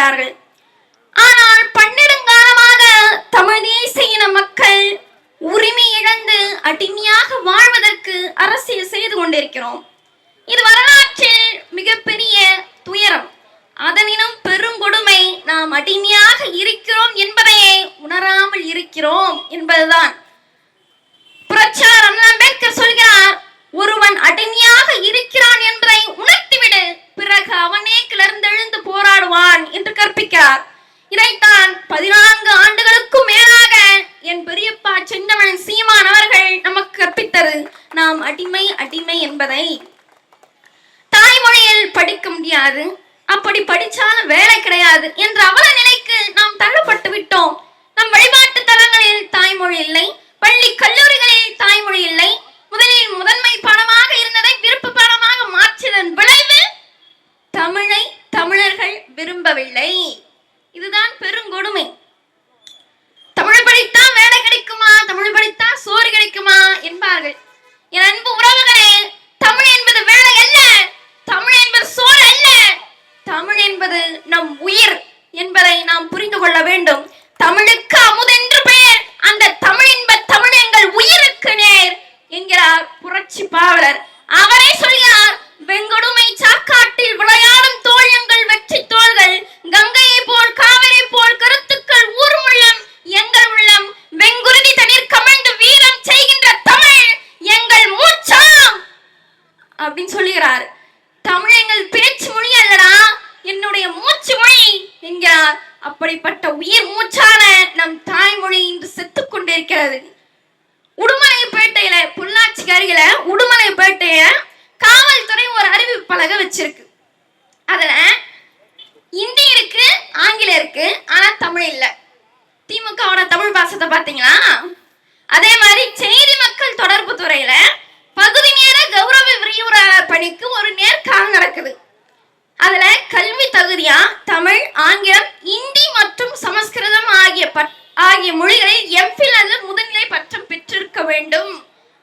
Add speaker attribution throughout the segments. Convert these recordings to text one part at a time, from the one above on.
Speaker 1: என்கிறார்கள். ஆனால் பன்னெடுங்காலமாக தமிழ் தேசிய இன மக்கள் உரிமை இழந்து அடிமையாக வாழ்வதற்கு அரசியல் செய்து கொண்டிருக்கிறோம். இது வரலாற்றில் மிகப்பெரிய துயரம். அதனினும் பெருங்கொடுமை நாம் அடிமையாக இருக்கிறோம் என்பதையே உணராமல் இருக்கிறோம் என்பதுதான். புரட்சியாளர் அண்ணா அம்பேத்கர் சொல்கிறார், ஒருவன் அடிமையாக இருக்கிறான் என்பதை உணர்த்திவிடு, பிறகு அவனே கிளர்ந்தெழுந்து போராடுவான் என்று கற்பிக்கிறார். இதைத்தான் 14 ஆண்டுகளுக்கும் மேலாக என் பெரியப்பா செந்தமிழன் சீமான் அவர்கள் நமக்கு கற்பித்தது. நாம் அடிமை அடிமை என்பதை தாய்மொழியில் படிக்க முடியாது, அப்படி படிச்சாலும் வேலை கிடையாது என்ற அவல நிலைக்கு நாம் தள்ளப்பட்டு விட்டோம். நம் வழிபாட்டு தலங்களில் தாய்மொழி இல்லை, பள்ளி கல்லூரிகளில் தாய்மொழி இல்லை. முதலில் முதன்மை பாடமாக இருந்ததை விருப்ப பாடமாக மாற்றியதன் விளைவு தமிழை தமிழர்கள் விரும்பவில்லை. இதுதான் பெருங்கொடுமை. தமிழ் படித்தான் வேலை கிடைக்குமா, தமிழ் படித்தான் சோறு கிடைக்குமா என்பார்கள். என் அன்பு உறவுகளே, தமிழ் என்பது வேலை அல்ல, தமிழ் என்பது சோறு அல்ல, தமிழ் என்பது நம் உயிர் என்பதை நாம் புரிந்து கொள்ள வேண்டும். தமிழுக்கு அமுதென்று பெயர், அந்த தமிழ் என்ப தமிழ் எங்கள் உயிருக்கு நேர் என்கிறார் புரட்சி பாவலர். அவரே சொல்கிறார், வெங்கொடுமை சாக்காட்டில் விளையாடும் தோல் எங்கள் வெற்றி தோள்கள், கங்கையை போல் காவிரி போல் கருத்துக்கள் ஊரும் உள்ளம் எங்கள் உள்ளம், வெங்குருதி தண்ணீர் கமழ்ந்து வீரம் செய்கின்ற தமிழ் எங்கள் மூச்சாம் அப்படின்னு சொல்லுகிறார். தமிழ் எங்கள் பேச்சு மொழி அல்லடா, என்னுடைய மூச்சு மொழி என்கிறார். அப்படிப்பட்ட உயிர் மூச்சான நம் தாய்மொழி இன்று செத்துக் கொண்டிருக்கிறது. உடுமலைப்பேட்டையில, பொள்ளாச்சிக்கு அருகில உடுமலைப்பேட்டையில காவல்துறை ஒரு அறிவிப்பு பலகை வச்சிருக்கு. அதுல இந்தி இருக்கு, ஆங்கிலம் இருக்கு, ஆனா தமிழ் இல்ல. திமுகவோட தமிழ் பாசத்தை பாத்தீங்களா? அதே மாதிரி செய்தி மக்கள் தொடர்பு துறையில பகுதி நேர கௌரவ விரிவுரையாளர் பணிக்கு ஒரு நேர்காணல் நடக்குது. அதுல கல்வி தகுதியா தமிழ், ஆங்கிலம், இந்தி மற்றும் சமஸ்கிருதம் ஆகிய மொழிகளில் எம்ஃபில் அல்லது முதுநிலை பட்டம் பெற்றிருக்க வேண்டும்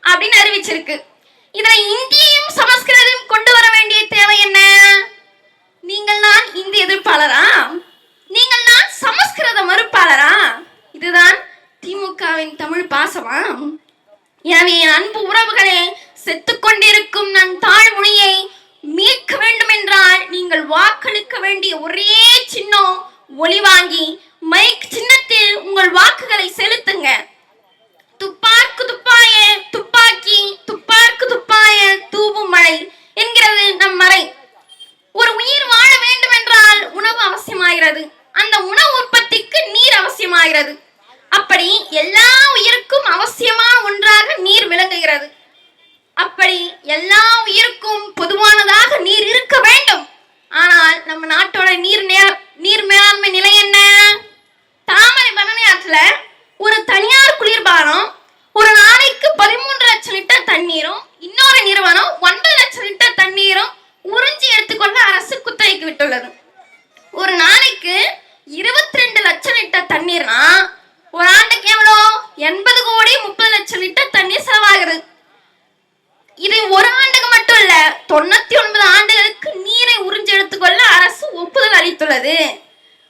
Speaker 1: அப்படின்னு அறிவிச்சிருக்கு. இதுல இந்தியும் சமஸ்கிருதம் கொண்டு வர வேண்டிய தேவை என்ன? நீங்கள் தான் இந்தி எதிர்ப்பாளரா? நீங்கள் தான் சமஸ்கிருத மறுப்பாளரா? இதுதான் திமுகவின் தமிழ் பாசமா? எனவே அன்பு உறவுகளே, செத்துக்கொண்டிருக்கும் நம் தாய்மொழியை மீட்க வேண்டும் என்றால் நீங்கள் வாக்களிக்க வேண்டிய ஒரே சின்னம் ஒலி வாங்கி மைக் சின்னத்தில் உங்கள் வாக்குகளை செலுத்துங்க. துப்பார்க்கு துப்பாய துப்பாக்கி, துப்பார்க்கு துப்பாய தூவும் மழை என்கிறது நம் மறை. ஒரு உயிர் வாழ வேண்டும் என்றால் உணவு அவசியமாகிறது, அந்த உணவு உற்பத்திக்கு நீர் அவசியமாகிறது. அப்படி எல்லா உயிருக்கும் அவசியமான ஒன்றாக நீர் விளங்குகிறது. அப்படி எல்லா உயிருக்கும் பொதுவானதாக நீர் இருக்க வேண்டும். ஆனால் நம்ம நாட்டோட நீர் மேலாண்மை நிலை என்ன? தாமரை பரணி ஒரு தனியார் குளிர்பானம் ஒரு நாளைக்கு 13 லட்சம் லிட்டர் தண்ணீரும், இன்னொரு நிறுவனம் 9 லட்சம் லிட்டர் தண்ணீரும் உறிஞ்சி எடுத்துக்கொள்ள அரசு குத்தகைக்கு விட்டுள்ளது. ஒரு நாளைக்கு 22 லட்சம் லிட்டர் தண்ணீர்னா ஒரு ஆண்டுக்கு எவ்வளோ? 80 கோடி 30 லட்சம் லிட்டர் தண்ணீர் செலவாகிறது. இது ஒரு ஆண்டுக்கு மட்டும் இல்ல, 99 ஆண்டுகளுக்கு நீரை உறிஞ்சி எடுத்துக்கொள்ள அரசு ஒப்புதல் அளித்துள்ளது.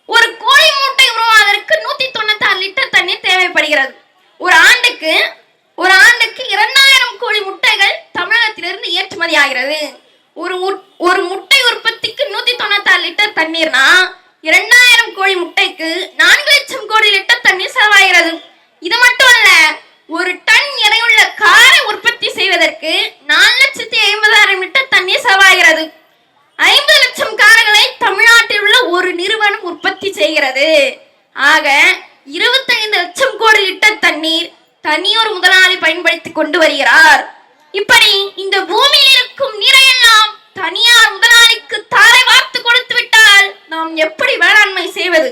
Speaker 1: ஒரு கோழி மூட்டை உருவாவதற்கு 196 லிட்டர் தண்ணீர் தேவைப்படுகிறது. ஒரு ஆண்டுக்கு 2000 கோழி முட்டைகள் தமிழகத்திலிருந்து ஏற்றுமதி ஆகிறது. ஒரு முட்டை உற்பத்திக்கு 196 லிட்டர் தண்ணீர்னா 2000 கோழி முட்டைக்கு 4 லட்சம் கோடி லிட்டர் தண்ணீர் செலவாகிறது. இது மட்டும் அல்ல, ஒரு டன் எடையுள்ள காரை உற்பத்தி செய்வதற்கு 4,50,000 லிட்டர் தண்ணீர் செலவாகிறது. 50 லட்சம் கார்களை தமிழ்நாட்டில் உள்ள ஒரு நிறுவனம் உற்பத்தி செய்கிறது. ஆக 25 லட்சம் கோடி லிட்டர் தண்ணீர் தனியொரு முதலாளி பயன்படுத்தி கொண்டு வருகிறார். இப்படி இந்த பூமியில் இருக்கும் நீரையெல்லாம் தனியார் முதலாளிக்கு தாரை வார்த்து கொடுத்து விட்டால் நாம் எப்படி வேளாண்மை செய்வது?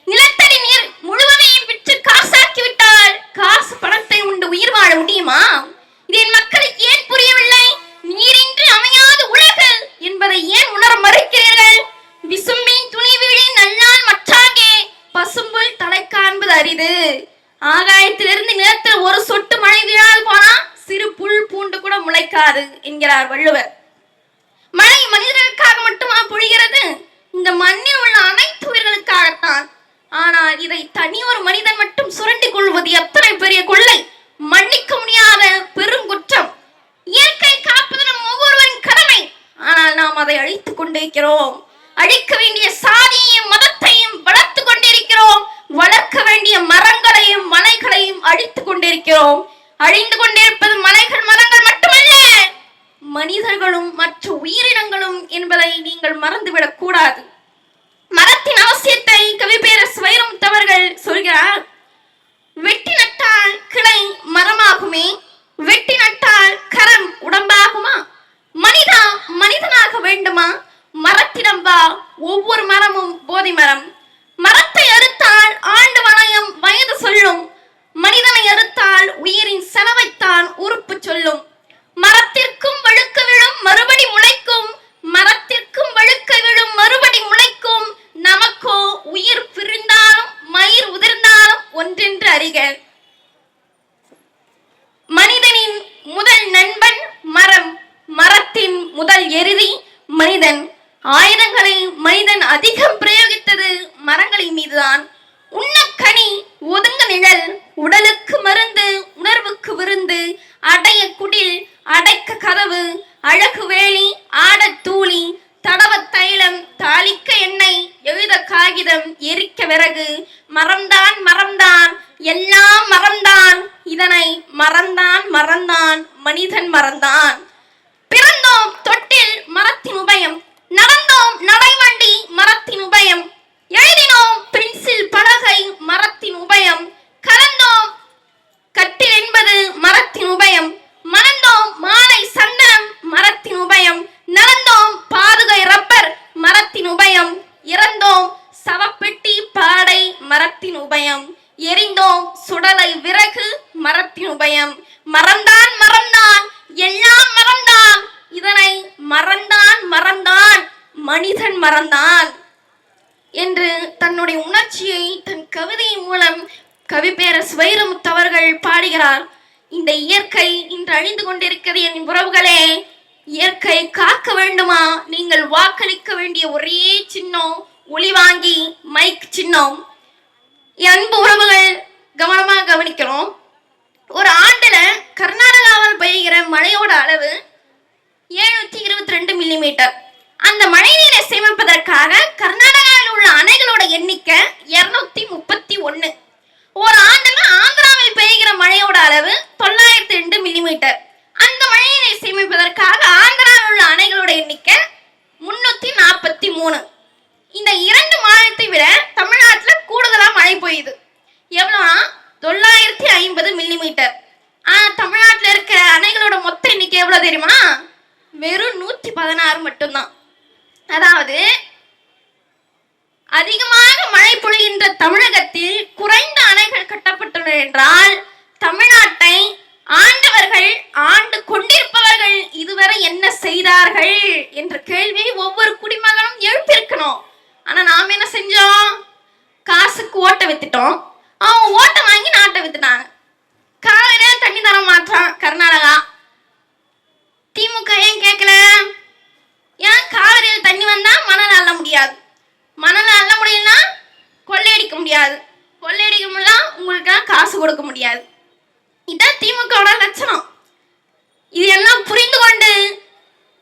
Speaker 1: நிலத்தடி நீர் முழுவதையும் விற்று காசாக்கி விட்டால் காசு பணத்தை உண்டு உயிர் வாழ முடியுமா? இது என் மக்களுக்கு ஏன் புரியவில்லை? நீரின்றி அமையாத உலகு என்பதை ஏன் உணர மறுக்கிறீர்கள்? விசும்பின் துணிவிழி நல்லால் மற்றாங்கே பசும்புல் தலை காண்பது அரிது. ஆகாயத்திலிருந்து நிலத்தில் ஒரு சொட்டு மழை வீழால் போனா சிறு புல் பூண்டு கூட முளைக்காது என்கிறார் வள்ளுவர். மழை மனிதர்களுக்காக மட்டுமா பொழிகிறது? இந்த மண்ணில் உள்ள அனைத்து உயிர்களுக்காகத்தான். ஆனால் இதை தனி ஒரு மனிதன் மட்டும் சுரண்டிக் கொள்வது எத்தனை பெரிய கொள்ளை, மன்னிக்க முடியாத பெருங்குற்றம். இயற்கை காப்பது நம் ஒவ்வொருவரின் கடமை. ஆனால் நாம் அதை அழித்துக் கொண்டிருக்கிறோம். அழிக்க வேண்டிய சாதியையும் மதத்தையும் வளர்த்து கொண்டிருக்கிறோம். வளர்க்க வேண்டிய மரங்களையும் மலைகளையும் அழித்துக் கொண்டிருக்கிறோம். அழிந்து கொண்டிருப்பது மலைகள் மரங்கள் மட்டுமல்ல, மனிதர்களும் மற்ற உயிரினங்களும் என்பதை நீங்கள் மறந்துவிடக் கூடாது. மரத்தின் அவசியத்தை கவிப்பேரரசு வைரமுத்து அவர்கள் சொல்கிறார். வெட்டி நட்டால் கிளை மரமாகுமே, வெட்டி நட்டால் கரம் உடம்பாகுமா? மனிதா மனிதனாக வேண்டுமா? மரத்திடம் வா, ஒவ்வொரு மரமும் போதி மரம். மரத்தை அறுத்தால் ஆண்டு வளையம் வயது சொல்லும். மனிதனை அறுத்தால் உயிரின் செலவைத்தான் உறுப்பு சொல்லும். மரத்திற்கும் வழுக்க விழும் மறுபடி முளைக்கும், மரத்திற்கும் வழுக்க விழும் மறுபடி முளைக்கும். நமக்கோ உயிர் பிரிந்தாலும் மயிர் உதிர்ந்தாலும் ஒன்றென்று அறிக. மனிதனின் முதல் நண்பன் மரம், மரத்தின் முதல் எருதி மனிதன். ஆயுதங்களை மனிதன் அதிகம் பிரயோகித்தது மரங்களின் மீதுதான். உண்ண கனி, ஒதுங்க நிழல், உடலுக்கு மருந்து, உணர்வுக்கு விருந்து, அடைய குடில், அடைக்க கதவு, அழகு வேலி, ஆட தூளி, தடவ தைலம், தாளிக்க எண்ணெய், எழுத காகிதம், எரிக்க விறகு. மரம்தான் மரம்தான், எல்லாம் மரம்தான். இதனை மறந்தான் மறந்தான் மனிதன் மறந்தான். பிறந்தோம் தொட்டில் மரத்தின் உபயம், நடந்தோம் நடைவண்டி மரத்தின் உபயம், எழுதினோம் பென்சில் பலகை மரத்தின் உபயம், கலந்தோம் கட்டில் என்பது மரத்தின் உபயம், மணந்தோம் மாலை சந்தனம் மரத்தின் உபயம், நடந்தோம் பாதுகை ரப்பர் மரத்தின் உபயம், இறந்தோம் சவப்பெட்டி பாடை மரத்தின் உபயம், எரிந்தோம் சுடலை விறகு மரத்தின் உபயம். மறந்தான் மறந்தான், எல்லாம் மறந்தான். இதனை மறந்தான் மறந்தான் மனிதன் மறந்தான் என்று தன்னுடைய உணர்ச்சியை தன் கவிதையின் மூலம் கவிப்பேரரசு வைரமுத்து அவர்கள் பாடுகிறார். இந்த இயற்கை இன்று அழிந்து கொண்டிருக்கிறது என் உறவுகளே. இயற்கை காக்க வேண்டுமா? நீங்கள் வாக்களிக்க வேண்டிய ஒரே சின்னம் ஒளிவாங்கி மைக் சின்னம். அன்பு உறவுகள் கவனமாக கவனிக்கிறோம். ஒரு ஆண்டுல கர்நாடகாவில் பெய்கிற மழையோட அளவு 722 மில்லிமீட்டர். அந்த மழை நீரை சேமிப்பதற்காக கர்நாடகாவில் உள்ள அணைகளோட எண்ணிக்கை 231. ஒரு ஆண்டுல ஆந்திராவில் பெய்கிற மழையோட அளவு 902 மில்லிமீட்டர். அந்த மழை நீரை சேமிப்பதற்காக ஆந்திராவில் உள்ள அணைகளோட எண்ணிக்கை 343. இந்த இரண்டு மாநிலத்தை விட தமிழ்நாட்டில் கூடுதலா மழை பெய்யுது. எவ்வளோனா 950 மில்லிமீட்டர். தமிழ்நாட்டில் இருக்க அணைகளோட மொத்த எண்ணிக்கை எவ்வளவு தெரியுமா? வெறும் 116 மட்டும்தான். அதாவது அதிகமாக மழை பொழிகின்ற தமிழகத்தில் குறைந்த அணைகள் கட்டப்பட்டுள்ளன என்றால் தமிழ்நாட்டை ஆண்டவர்கள் ஆண்டு கொண்டிருப்பவர்கள் இதுவரை என்ன செய்தார்கள் என்ற கேள்வியை ஒவ்வொரு குடிமகனும் எழுப்பியிருக்கணும். ஆனா நாம என்ன செஞ்சோம்? காசுக்கு ஓட்டை வித்துட்டோம். அவன் ஓட்டை வாங்கி நாட்டை வித்துட்டாங்க. காலையில தண்ணி தர மாட்டான் கர்நாடகா. திமுக ஏன் கேட்கல? ஏன் காவிரியில் தண்ணி வந்தா மணல் அள்ள முடியாது, மணல் அள்ள முடியும்னா கொள்ளையடிக்க முடியாது, கொள்ளையடிக்க முடியல உங்களுக்கு காசு கொடுக்க முடியாது. இதான் திமுகவோட லட்சணம். இது எல்லாம் புரிந்து கொண்டு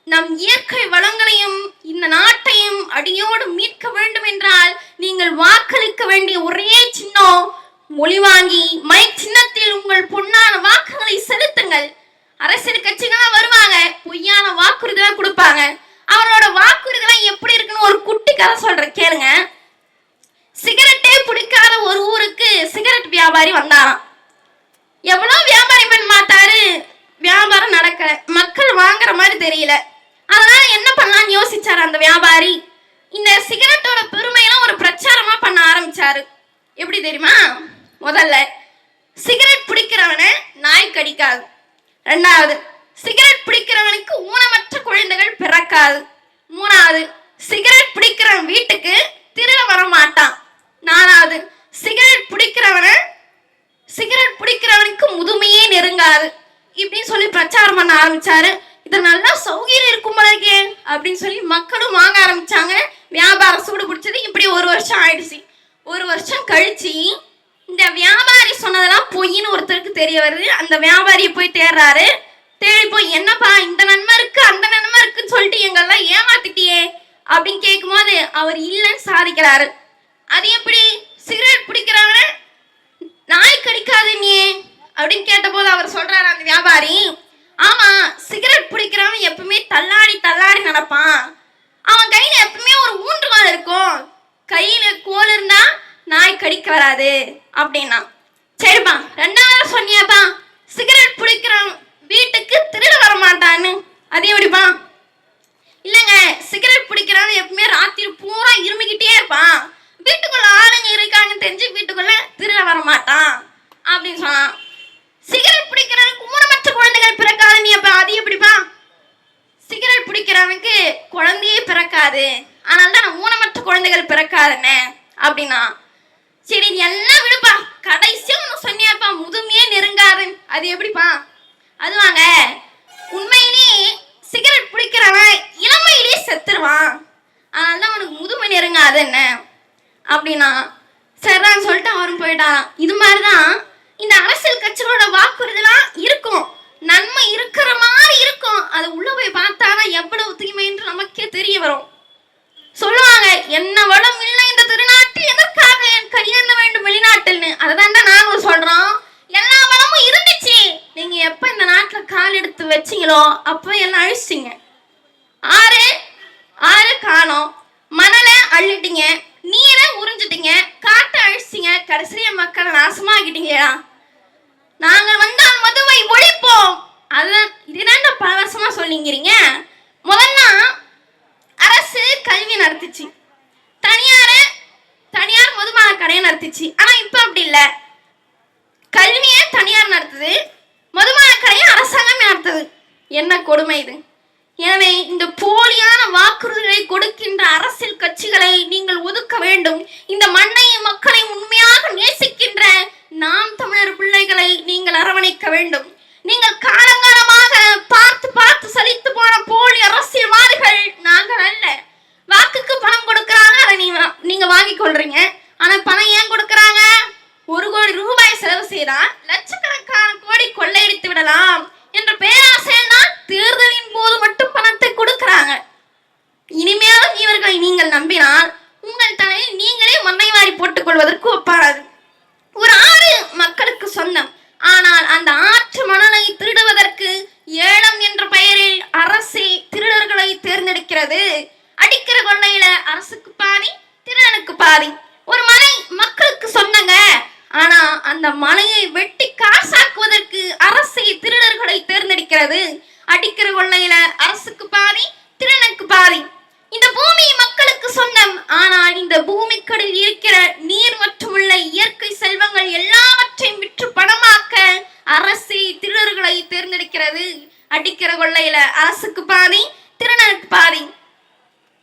Speaker 1: நம் இயற்கை வளங்களையும் இந்த நாட்டையும் அடியோடு மீட்க வேண்டும் என்றால் நீங்கள் வாக்களிக்க வேண்டிய ஒரே சின்னம் ஒளிவாங்கி மைக் சின்னத்தில் உங்கள் பொன்னான வாக்குகளை செலுத்துங்கள். அரசியல் கட்சிகள் வருவாங்க, பொய்யான வாக்குறுதிகளை கொடுப்பாங்க. அவரோட வாக்குறுதிகளை எப்படி இருக்குன்னு ஒரு குட்டி கதை சொல்றேன் கேளுங்க. சிகரெட்டே பிடிக்காத ஒரு ஊருக்கு சிகரெட் வியாபாரி வந்தாராம். எவ்வளவு வியாபாரி பண்ண மாட்டாரு, வியாபாரம் நடக்கல, மக்கள் வாங்குற மாதிரி தெரியல. அதனால என்ன பண்ணலாம்னு யோசிச்சாரு அந்த வியாபாரி. இந்த சிகரெட்டோட பெருமையெல்லாம் ஒரு பிரச்சாரமா பண்ண ஆரம்பிச்சாரு. எப்படி தெரியுமா? முதல்ல சிகரெட் பிடிக்கிறவனை நாய் கடிக்காது. ரெண்டாவது, சிகரெட் பிடிக்கிறவனுக்கு ஊனமற்ற குழந்தைகள் பிறக்காது. மூணாவது, சிகரெட் பிடிக்கிறவன் வீட்டுக்கு திருட வர மாட்டான். நாலாவது, சிகரெட் பிடிக்கிறவனுக்கு முதுமையே நெருங்காது. இப்படின்னு சொல்லி பிரச்சாரம் பண்ண ஆரம்பிச்சாரு. இது நல்லா சௌகரியம் இருக்கும் போலக்கே அப்படின்னு சொல்லி மக்களும் வாங்க ஆரம்பிச்சாங்க, வியாபாரம் சூடு பிடிச்சது. இப்படி ஒரு வருஷம் ஆயிடுச்சு. ஒரு வருஷம் கழிச்சு இந்த வியாபாரி சொன்னதெல்லாம் பொய்ன்னு ஒருத்தருக்கு தெரிய வருது. அந்த வியாபாரியை போய் தேடுறாரு. தேடி போய், என்னப்பா இந்த நன்மை இருக்கு அந்த நன்மை இருக்குன்னு சொல்லிட்டு எங்கெல்லாம் ஏமாத்திட்டியே அப்படின்னு கேட்கும்போது அவர் இல்லைன்னு சாதிக்கிறாரு. அது எப்படி? சிகரெட் பிடிக்கிறாங்க நாய் கடிக்காது நீ அப்படின்னு கேட்டபோது அவர் சொல்றாரு அந்த வியாபாரி, ஆமா சிகரெட் பிடிக்கிறவன் எப்பவுமே தள்ளாடி தள்ளாடி நடப்பான். அவன் கையில எப்பவுமே ஒரு ஊன்றுகால் இருக்கும். கையில கோல் இருந்தா நாய் கடிக்க வராது அப்படின்னா. சரிப்பா, ரெண்டாவது சொன்னியாப்பா சிகரெட் பிடிக்கிறவன் வீட்டுக்கு திருட வர மாட்டான்னு. அது எப்படிப்பா? இல்லைங்க, சிகரெட் பிடிக்கிறவன் எப்பவுமே ராத்திரி பூரா இருமிக்கிட்டே இருப்பான். வீட்டுக்குள்ள ஆளுங்க இருக்காங்கன்னு தெரிஞ்சு வீட்டுக்குள்ள திருட வர மாட்டான் அப்படின்னு சொன்னான். சிகரெட் பிடிக்கிறவனுக்கு ஊனமற்ற குழந்தைகள் பிறக்காது. நீ அப்ப அது எப்படிப்பா? சிகரெட் பிடிக்கிறவனுக்கு குழந்தையே பிறக்காது, அதனால தான் ஊனமற்ற குழந்தைகள் பிறக்காதுன்னு அப்படின்னா. சரி எல்லாம் விடுப்பா, கடைசியா ஒன்று சொன்னியாப்பா முதுமையே நெருங்காது. அது எப்படிப்பா? அதுவாங்க, உண்மையிலே சிகரெட் பிடிக்கிறவன் இளமையிலேயே செத்துருவான், அதனால தான் அவனுக்கு முதுமை நெருங்காது என்ன அப்படின்னா. சரின்னு சொல்லிட்டு அவரும் போயிட்டாராம். இது மாதிரிதான் இந்த அரசியல் கட்சிகளோட வாக்குறுதிலாம் இருக்கும். நன்மை இருக்கிற மாதிரி இருக்கும். அது உள்ள போய் பார்த்தாதான் எவ்வளவு தீமை என்று நமக்கே தெரிய வரும். சொல்லுவாங்க, என்ன வளம் இல்லை இந்த திருநாட்டில், எதற்காக என் கையெழுந்த வேண்டும் வெளிநாட்டில்னு. அதைதான் நாங்களும் சொல்றோம். எல்லா வளமும் இருந்துச்சு, நீங்க எப்ப இந்த நாட்டுல கால் எடுத்து வச்சீங்களோ அப்ப எல்லாம் அழிச்சிங்க. ஆறு ஆறு காணோம், மணலை அள்ளிட்டீங்க, நீரை உறிஞ்சிட்டீங்க, காட்டை அழிச்சிங்க, கடைசியா மக்களை நாசமாக்கிட்டீங்களா. நாங்கள் வந்தால் மதுவை ஒழிப்போம். அதுதான் இதுதான் பல வருஷமா சொல்லிங்கிறீங்க. முதல்ல அரசு கல்வி நடத்துச்சு, தனியார் மதுபான கடையை நடத்துச்சு. ஆனா இப்ப அப்படி இல்லை, கல்வியை தனியார் நடத்துது, மதுபான கடையை அரசாங்கம் நடத்துது. என்ன கொடுமை இது! எனவே இந்த போலியான வாக்குறுதிகளை கொடுக்கின்ற அரசியல் கட்சிகளை நீங்கள் ஒதுக்க வேண்டும். இந்த மண்ணையும் மக்களை உண்மையாக நேசிக்கின்ற நாம் தமிழர் பிள்ளைகளை நீங்கள் அரவணைக்க வேண்டும். நீங்கள் காலங்காலமாக பார்த்து பார்த்து சலித்து போன போலி அரசியல்வாதிகள் நாங்கள் அல்ல. வாக்குக்கு பணம் கொடுக்கறாங்க, அதை நீங்க வாங்கி கொள்றீங்க. ஆனா பணம் ஏன் கொடுக்கறாங்க? 1 கோடி ரூபாய் செலவு செய்தால் லட்சக்கணக்கான கோடி கொள்ளையடித்து விடலாம் என்ற பேராசையில் தான் தேர்தலின் போது மட்டும் பணத்தை கொடுக்கறாங்க. இனிமேலும் இவர்களை நீங்கள் நம்பினால் உங்கள் தலையில் நீங்களே மண்ணை வாரி போட்டுக் கொள்வதற்கு ஒப்பாது. ஒரு ஆறு மக்களுக்கு சொந்தம், ஆனால் அந்த ஆற்று மணலை திருடுவதற்கு ஏலம் என்ற பெயரில் அரசே திருடர்களை தேர்ந்தெடுக்கிறது. அடிக்கிற கொள்ளையில அரசுக்கு பாதி, திருடனுக்கு பாதி. ஒரு மலை மக்களுக்கு சொன்னங்க, ஆனா அந்த மலையை வெட்டி காசாக்குவதற்கு அரசை திருடர்களை தேர்ந்தெடுக்கிறது. அடிக்கிற கொள்ளையில அரசுக்கு பாதி, திருடனுக்கு பாதி. இந்த பூமி மக்களுக்கு சொந்தம், ஆனால் இந்த பூமிக்கடியில் இருக்கிற நீர் மற்றும் உள்ள இயற்கை செல்வங்கள் எல்லாவற்றையும் விற்று பணமாக்க அரசை திருடர்களை தேர்ந்தெடுக்கிறது. அடிக்கிற கொள்ளையில அரசுக்கு பாதி, திருடனுக்கு பாதி.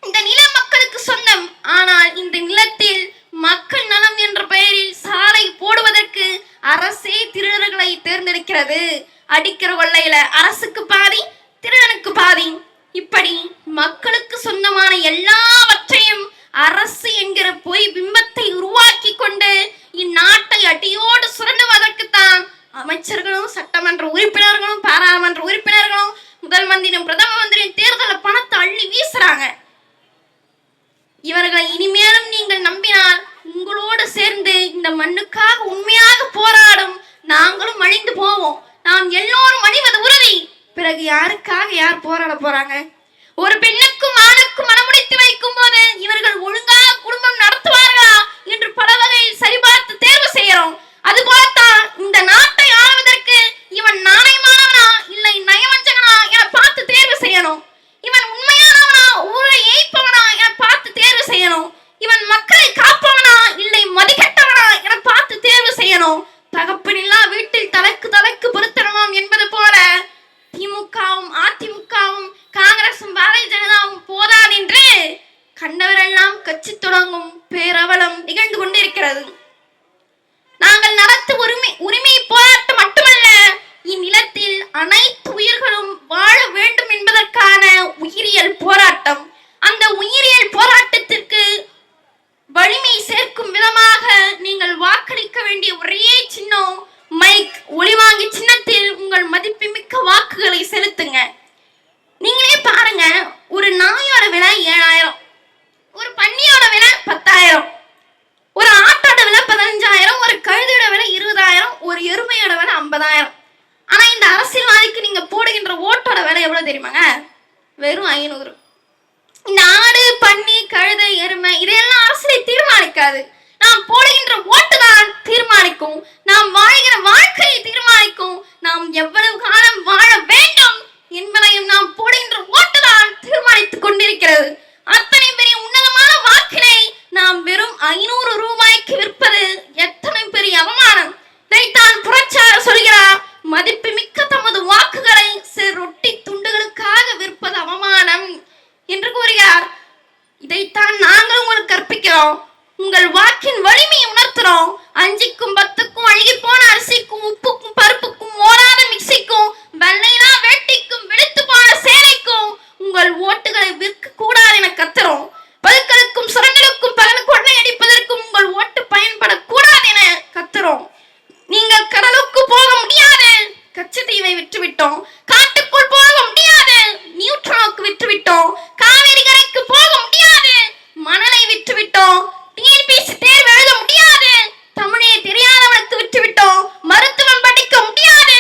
Speaker 1: இந்த நிலம் மக்களுக்கு சொந்தம், ஆனால் இந்த நிலத்தில் மக்கள் நலம் என்ற பெயரில் சாலை போடுவதற்கு அரசே திருடர்களை தேர்ந்தெடுக்கிறது. அடிக்கிற கொள்ளையில அரசுக்கு பாதி, திருடனுக்கு பாதி. இப்படி மக்களுக்கு சொந்தமான எல்லாவற்றையும் அரசு என்கிற பொய் பிம்பத்தை உருவாக்கி கொண்டு இந்நாட்டை அடியோடு சுரண்டுவதற்குத்தான் அமைச்சர்களும் சட்டமன்ற உறுப்பினர்களும் பாராளுமன்ற உறுப்பினர்களும் முதல் மந்திரியும் பிரதம மந்திரியும் தேர்தலில் பணத்தை அள்ளி வீசுறாங்க. இவர்களை இனிமேலும் நீங்கள் நம்பினால் உங்களோடு சேர்ந்து இந்த மண்ணுக்காக உண்மையாக போராடும் நாங்களும் அழிந்து போவோம். நாம் எல்லோரும் அழிவது உறுதி. பிறகு யாருக்காக யார் போராட போறாங்க? ஒரு பெண்ணுக்கும் ஆணுக்கும் மனமுடித்து வைக்கும் போது இவர்கள் ஒழுங்காக குடும்பம் நடத்துவார்களா என்று பல வகையில் சரிபார்த்து தேர்வு செய்யறோம். அது போலத்தான் இந்த நாட்டை ஆளுவதற்கு இவன் நாணயமானவனா இல்லை நயவஞ்சகனா என பார்த்து தேர்வு செய்யணும். இவன் உண்மையானவனா ஊரை ஏய்ப்பவனா என பார்த்து தேர்வு செய்யணும். இவன் மக்களை காப்பவனா இல்லை மதிக்கட்டவனா என பார்த்து தேர்வு செய்யணும். தகப்பனில்லா வீட்டில் தலைக்கு தலைக்கு பொருத்தணும் என்பது போல திமுகவும் அதிமுகவும் காங்கிரசும் பாரதிய ஜனதாவும் போதாதென்று கண்டவரெல்லாம் கட்சி தொடங்கும் பேரவலம் நிகழ்ந்து கொண்டிருக்கிறது. நாங்கள் நடத்தும் உரிமை போராட்டம் மட்டுமல்ல, இந்நிலத்தில் அனைத்து உயிர்களும் வாழ வேண்டும் என்பதற்கான உயிரியல் போராட்டம். அந்த உயிரியல் போராட்டத்திற்கு மதிப்புமிக்க வாக்குகளை செலுத்துங்க. நீங்களே பாருங்க, ஒரு நாயோட விலை 7,000, ஒரு பன்னியோட விலை 10,000, ஒரு ஆட்டோட விலை 15,000, ஒரு கழுதையோட விலை 20,000, ஒரு எருமையோட விலை 50,000. ஆனா இந்த அரசியல்வாதிக்கு நீங்க போடுகின்ற ஓட்டோட விலை எவ்வளவு தெரியுமாங்க? வெறும் 500. இந்த ஆடு, பன்னி, கழுதை, எருமை இதையெல்லாம் அரசியலை தீர்மானிக்காது. நாம் போடுகின்ற ஓட்டு தான் தீர்மானிக்கும். நாம் வாழ்கிற வாழ்க்கையை தீர்மானிக்கும். நாம் எவ்வளவு காலம் வாழ வேண்டும் என்பதையும் நாம் போடுகின்ற ஓட்டு தான் தீர்மானித்துக் கொண்டிருக்கிறது. அத்தனை பெரிய உன்னதமான வாக்கினை நாம் வெறும் 500 ரூபாய்க்கு விற்பது எத்தனை பெரிய அவமானம்! இதைத்தான் புரட்சியாளர் சொல்கிறார், மதிப்புமிக்க தமது வாக்குகளை ரொட்டி துண்டுகளுக்காக விற்பது அவமானம் என்று கூறுகிறார். இதைத்தான் நாங்கள் உங்களுக்கு கற்பிக்கிறோம். உங்கள் வாக்கின் வலிமையை உணர்த்துறோம். 5க்கும் 10க்கும் அழுகி போன அரிசிக்கும் உப்புக்கும் பருப்புக்கும் ஓடாத மிக்சிக்கும் வெள்ளைனா வேட்டிக்கும் வெளுத்து போன சேலைக்கும் உங்கள் ஓட்டுகளை விற்க கூடாது என கத்துறோம். பதுக்களுக்கும் சுரங்களுக்கும் பகல் கொள்ளை அடிப்பதற்கும் உங்கள் ஓட்டு பயன்படக்கூடாது என கத்துறோம். நீங்கள் கடலுக்கு போக முடியாது, கச்சத்தீவை விட்டுவிட்டோம். காட்டுக்குள் போக முடியாது, நியூட்ரானுக்கு விட்டுவிட்டோம். காவேரி கரைக்கு போக முடியாது, மணலை விட்டுவிட்டோம். டிஎன்பிஎஸ்சி தேர்வு எழுத முடியாது, தமிழே தெரியாதவனுக்கு விட்டுவிட்டோம். மருத்துவம் படிக்க முடியாது,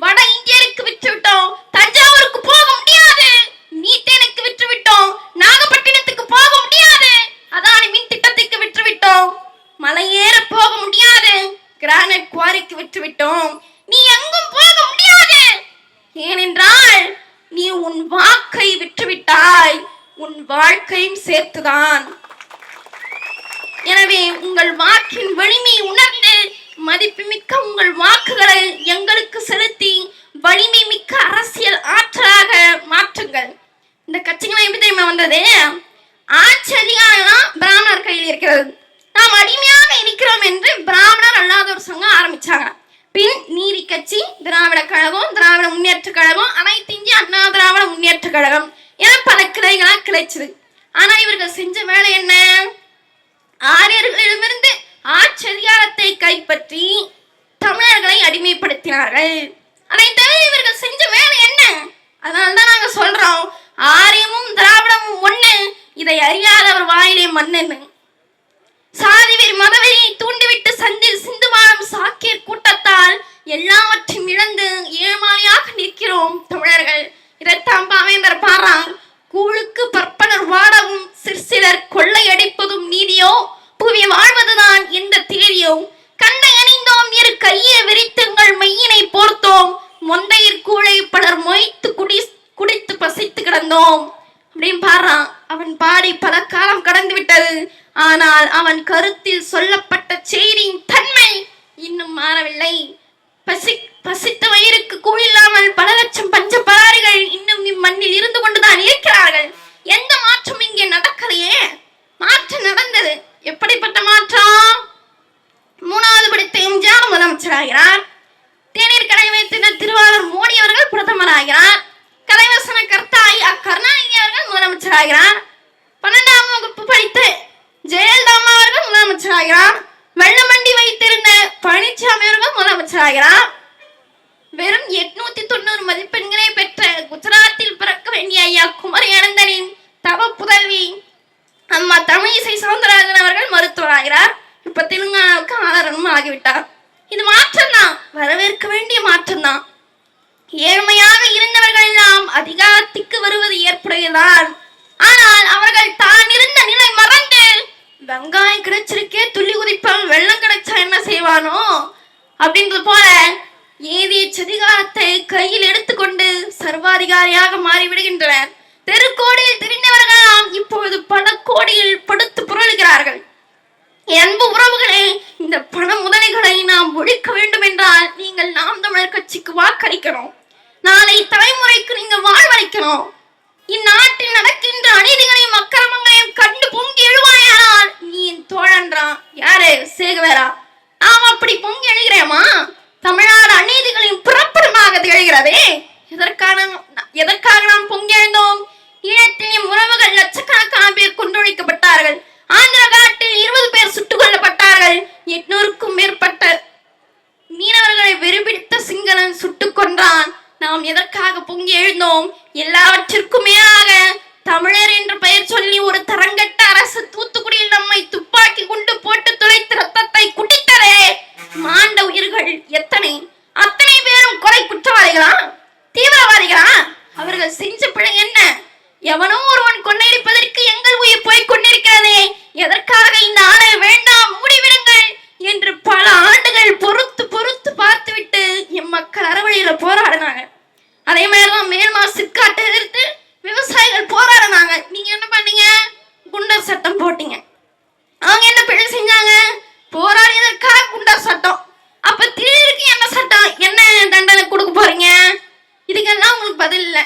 Speaker 1: வட இந்தியருக்கு விட்டுவிட்டோம். தஞ்சாவூருக்கு போக முடியாது, நீட்டனுக்கு விட்டுவிட்டோம். நாகப்பட்டினத்துக்கு போக முடியாது, அதானி மின் திட்டத்துக்கு விட்டுவிட்டோம். மலையேற போக முடியாது, கிரானைட் குவாரிக்கு விட்டுவிட்டோம். நீ எங்கும் போக முடியாது, ஏனென்றால் நீ உன் வாக்கை விட்டுவிட்டாய். உன் வாழ்க்கையும் சேர்த்துதான். எனவே உங்கள் வாக்கின் வலிமை உணர்ந்து மதிப்புமிக்க உங்கள் வாக்குகளை எங்களுக்கு செலுத்தி வலிமை மிக்க அரசியல் ஆற்றலாக மாற்றுங்கள். இந்த கட்சிகள்லாம் எப்படி தெரியுமா வந்தது? ஆட்சி அதிகாரம் பிராமணர் கையில் இருக்கிறது, நாம் அடிமையாக இருக்கிறோம் என்று பிராமணர் அல்லாத ஒரு சங்கம் ஆரம்பிச்சாங்க. பின் நீதி கட்சி, திராவிட கழகம், திராவிட முன்னேற்ற கழகம், அனைத்து இந்திய அண்ணா திராவிட முன்னேற்ற கழகம் என பல கிளைகளா கிளைச்சது. ஆனா இவர்கள் செஞ்ச வேலை என்ன? ஆரியர்களிடமிருந்து ஆட்சி அதிகாரத்தை கைப்பற்றி தமிழர்களை அடிமைப்படுத்தினார்கள். அதை தவிர இவர்கள் செஞ்ச வேலை என்ன? அதனால்தான் நாங்க சொல்றோம், ஆரியமும் திராவிடமும் ஒண்ணு, இதை அறியாதவர் வாயிலே மண்ணுன்னு. சாதிவெறி மதவெறியை தூண்டிவிட்டு சந்தில் சிந்து வாழும் சாக்கியர் கூட்டத்தால் எல்லாவற்றையும் இழந்து ஏமாளியாக நிற்கிறோம் தமிழர்கள். இதைத்தான் பாவேந்தர் பாடுறான், கூழுக்கு பற்பனர் வாடவும் சிற்சிலர் கொள்ளையடிப்பதும் நீதியோ, புவி வாழ்வதுதான் எந்த தேடியோ. கண்ணை அணிந்தோம், இரு கையை விரித்துங்கள் மையினை போர்த்தோம், மொந்தையிற் கூழை பலர் மொய்த்து குடித்து பசித்து கிடந்தோம் அப்படின்னு பாடுறான். அவன் பாடி பல காலம் கடந்து விட்டது. ஆனால் அவன் கருத்தில் சொல்லப்பட்ட செய்தியின் தன்மை இன்னும் மாறவில்லை. பசித்த வயிறுக்கு கூழில்லாமல் பல லட்சம் பஞ்ச பராரிகள் இன்னும் இம்மண்ணில் இருந்து கொண்டுதான் இருக்கிறார்கள். எந்த மாற்றம் இங்கே நடக்கலையே. மாற்றம் நடந்தது. எப்படிப்பட்ட மாற்றம்? 3வது படித்த எம்ஜிஆர் முதலமைச்சராகிறார். தேநீர் கடை வைத்த திருவாளர் மோடி அவர்கள் பிரதமராகிறார். கலைவசன கர்த்தா கருணாநிதி அவர்கள் முதலமைச்சராகிறார். 12ஆம் வகுப்பு படித்த ஜெயலலிதா அவர்கள் முதலமைச்சராகிறார். வெள்ளமண்டி வைத்திருந்த பழனிசாமி அவர்கள் முதலமைச்சராகிறார். வெறும் 890 மதிப்பெண்களை பெற்ற குஜராத்தில் பிறக்க வேண்டிய ஐயா குமரி அனந்தனின் தவ புதல்வி அம்மா தமிழிசை சவுந்தரராஜன் அவர்கள் மருத்துவராகிறார். இப்ப தெலுங்கானாவுக்கு ஆளரணும் ஆகிவிட்டார். இது மாற்றம் தான், வரவேற்க வேண்டிய மாற்றம் தான். ஏழ்மையாக இருந்தவர்கள் எல்லாம் அதிகாரத்துக்கு வருவது ஏற்புடையதான். ஆனால் அவர்கள் தான் இருந்த நிலை மறந்து வெங்காயம் கிடைச்சிருக்கே துள்ளி குதிப்பான், வெள்ளம் கிடைச்சா என்ன செய்வானோ அப்படின்றது போல ஏதிய அதிகாரத்தை கையில் எடுத்துக்கொண்டு சர்வாதிகாரியாக மாறிவிடுகின்றனர். தெருக்கோடியில் திரிந்தவர்களாம் இப்பொழுது பல கோடியில் படுத்து புரளுகிறார்கள். அன்பு உறவுகளே, இந்த பண முதலைகளை நாம் ஒழிக்க வேண்டும் என்றால் நீங்கள் நாம் தமிழர் கட்சிக்கு வாக்களிக்கணும். நாளை தலைமுறைக்கு நீங்கள் வாழ்வளிக்கணும். இந்நாட்டில் நடக்கின்ற அநீதிகளையும் அக்கிரமங்களையும் கண்டு பொங்கி எழுவாயானால் நீ என் தோழன்றான். யாரு? சேகுவேரா. நாம் அப்படி பொங்கி எழுகிறேமா? தமிழ்நாடு அநீதிகளையும் பிறப்பிடமாக திகழ்கிறதே. எதற்காக நாம் பொங்கி எழுந்தோம்? ஈழத்தின் உறவுகள் லட்சக்கணக்கான பேர் கொன்றொழிக்கப்பட்டார்கள். ஆந்திர காட்டில் 20 பேர் சுட்டுக் கொல்லப்பட்டார்கள். 800க்கும் மேற்பட்ட மீனவர்களை வெறுபிடித்த சிங்களன் சுட்டுக் கொன்றான். நாம் எதற்காக பொங்கி எழுந்தோம்? எல்லாவற்றிற்கும் மேலாக தமிழர் என்று பெயர் சொல்லி ஒரு தரங்கட்ட அரசு தூத்துக்குடியில் நம்மை துப்பாக்கி குண்டு போட்டு துளைத்து ரத்தத்தை குடித்ததே. மாண்ட உயிர்கள் எத்தனை! அத்தனை பேரும் கொலை குற்றவாளிகளா, தீவிரவாதிகளா? அவர்கள் செஞ்ச பிழை என்ன? எவனோ ஒருவன் கொள்ளையடிப்பதற்கு எங்கள் உயிர் போய் கொண்டிருக்கிறதே. எதற்காக இந்த ஆளை வேண்டாம், மூடிவிடுங்கள் என்று பல ஆண்டுகள் பொறுத்து பொறுத்து பார்த்துவிட்டு எம் மக்கள் அறவழியில போராடினாங்க. அதே மாதிரிதான் மேல்மா சிற்காட்டை எதிர்த்து விவசாயிகள் போராடினாங்க. நீங்க என்ன பண்ணீங்க? குண்டர் சட்டம் போட்டீங்க. அவங்க என்ன பிழை செஞ்சாங்க? போராடியதற்காக குண்டர் சட்டம். அப்ப திடீருக்கு என்ன சட்டம், என்ன தண்டனை கொடுக்க போறீங்க? இதுக்கெல்லாம் உங்களுக்கு பதில் இல்லை.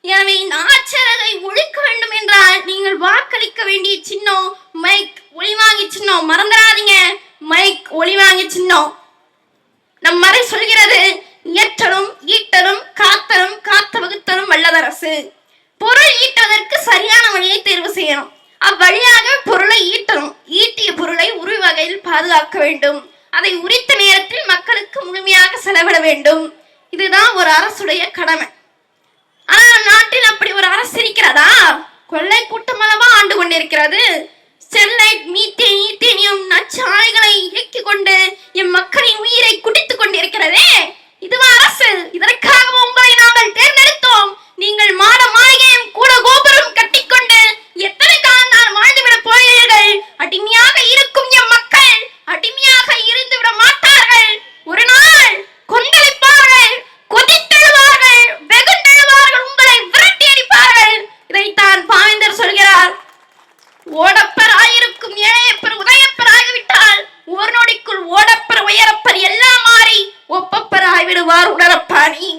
Speaker 1: எனவே இந்த ஆட்சியரை ஒழிக்க வேண்டும் என்றால் நீங்கள் வாக்களிக்க வேண்டிய சின்னம் மைக் ஒளிவாங்கி சின்னம். மறந்துடாதீங்க, மைக் ஒளிவாங்கி சின்னம். நம் மறை சொல்கிறது, இயற்றலும் ஈட்டலும் காத்தலும் காத்த வகுத்தலும் வல்லதரசு. பொருள் ஈட்டுவதற்கு சரியான வழியை தேர்வு செய்யணும். அவ்வழியாக பொருளை ஈட்டணும். ஈட்டிய பொருளை உரிய வகையில் பாதுகாக்க வேண்டும். அதை உரித்த நேரத்தில் மக்களுக்கு முழுமையாக செலவிட வேண்டும். இதுதான் ஒரு அரசுடைய கடமை. ஆனால் நாட்டில் அப்படி ஒரு அரசு இருக்கிறதா? கொள்ளை கூட்டமளவா ஆண்டு கொண்டிருக்கிறது. ஸ்டெர்லைட், மீத்தேன், ஈத்தேனியம் நச்சு ஆலைகளை இயக்கிக் கொண்டு எம் மக்களின் உயிரை குடித்துக் கொண்டிருக்கிறதே. இதுவா அரசு? இதற்காக உங்களை நாங்கள் தேர்ந்தெடுத்தோம். நீங்கள் மாட மாளிகையும் கூட கோபுரம் கட்டிக்கொண்டு எத்தனை காலம் நான் வாழ்ந்துவிட போகிறீர்கள்? அடிமையாக இருக்கும் எம் மக்கள் அடிமையாக இருந்து விட மாட்டார்கள். ஒரு நாள் கொந்தளிப்பார்கள், கொதித்தெழுவார்கள், வெகுண்டெழுவார்கள், உங்களை விரட்டி அடிப்பார்கள். இதைத்தான் பாவேந்தர் சொல்கிறார். ஓடப்பர் ஆயிருக்கும் ஏழையப்பர் உதயப்பர் ஆகிவிட்டால் ஒரு நொடிக்குள் ஓடப்பர் உயரப்பர் எல்லாம் மாறி ஒப்பப்பர் ஆகிவிடுவார் உடலப்பாணி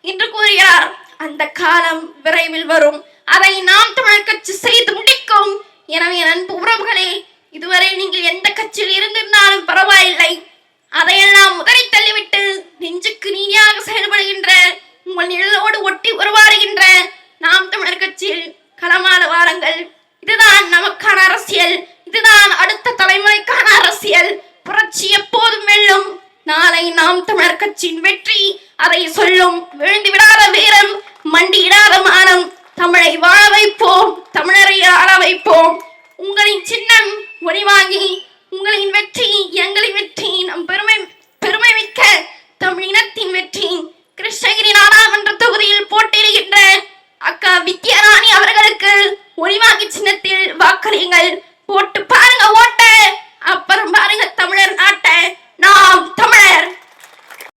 Speaker 1: என்று கூறுகிறார். அந்த காலம் விரைவில் வரும். அதை நாம் தமிழர் கட்சி செய்து முடிக்கும். எனவே அன்பு உறவுகளே, இதுவரை நீங்கள் எந்த கட்சியில் இருந்திருந்தாலும் பரவாயில்லை, அதையெல்லாம் உதறி தள்ளிவிட்டு நெஞ்சுக்கு நீதியாக செயல்படுகின்ற உங்கள் நிழலோடு ஒட்டி உருவாடுகின்ற நாம் தமிழர் கட்சியில் களமாட வாருங்கள். இதுதான் நமக்கான அரசியல். இதுதான் அடுத்த தலைமுறைக்கான அரசியல். புரட்சி எப்போதும் வெல்லும். நாளை நாம் தமிழர் கட்சியின் வெற்றி அதை சொல்லும். விழுந்து விடாத வீரம், மண்டியிடாத மானம். தமிழை வாழ வைப்போம், தமிழரை ஆள வைப்போம். உங்களின் சின்னம் ஒளிவாங்கி, உங்களின் வெற்றி எங்களின் வெற்றி, நம் பெருமை மிக்க தமிழ் இனத்தின் வெற்றி. கிருஷ்ணகிரி நாடாளுமன்ற தொகுதியில் போட்டியிடுகின்ற அக்கா வித்யாராணி அவர்களுக்கு ஒளிவாங்கி சின்னத்தில் வாக்களியுங்கள். போட்டு பாருங்க ஓட்ட, அப்புறம் பாருங்க